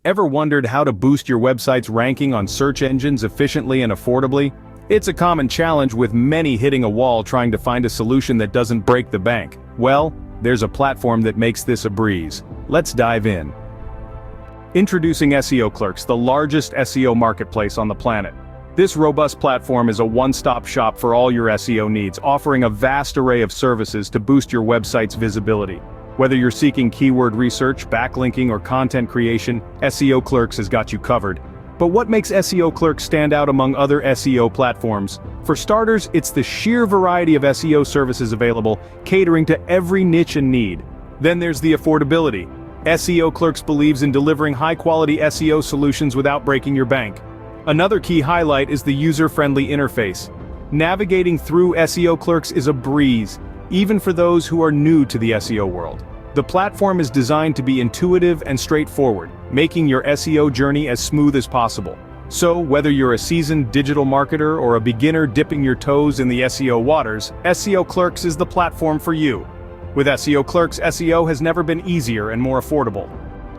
Ever wondered how to boost your website's ranking on search engines efficiently and affordably? It's a common challenge, with many hitting a wall trying to find a solution that doesn't break the bank. Well, there's a platform that makes this a breeze. Let's dive in. Introducing SEOClerks, the largest SEO marketplace on the planet. This robust platform is a one-stop shop for all your SEO needs, offering a vast array of services to boost your website's visibility. Whether you're seeking keyword research, backlinking, or content creation, SEOClerks has got you covered. But what makes SEOClerks stand out among other SEO platforms? For starters, it's the sheer variety of SEO services available, catering to every niche and need. Then there's the affordability. SEOClerks believes in delivering high-quality SEO solutions without breaking your bank. Another key highlight is the user-friendly interface. Navigating through SEOClerks is a breeze, even for those who are new to the SEO world. The platform is designed to be intuitive and straightforward, making your SEO journey as smooth as possible. So, whether you're a seasoned digital marketer or a beginner dipping your toes in the SEO waters, SEOClerks is the platform for you. With SEOClerks, SEO has never been easier and more affordable.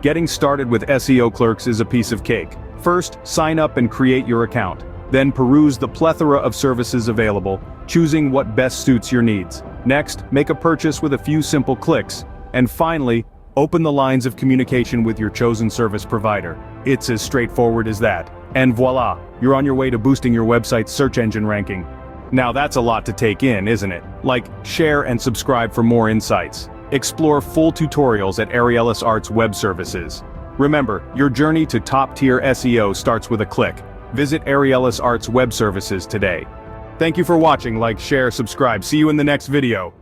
Getting started with SEOClerks is a piece of cake. First, sign up and create your account. Then peruse the plethora of services available, choosing what best suits your needs. Next, make a purchase with a few simple clicks. And finally, open the lines of communication with your chosen service provider. It's as straightforward as that. And voila, you're on your way to boosting your website's search engine ranking. Now that's a lot to take in, isn't it? Like, share and subscribe for more insights. Explore full tutorials at Ariellis Arts Web Services. Remember, your journey to top-tier SEO starts with a click. Visit Ariellis Arts Web Services today. Thank you for watching. Like, share, subscribe. See you in the next video.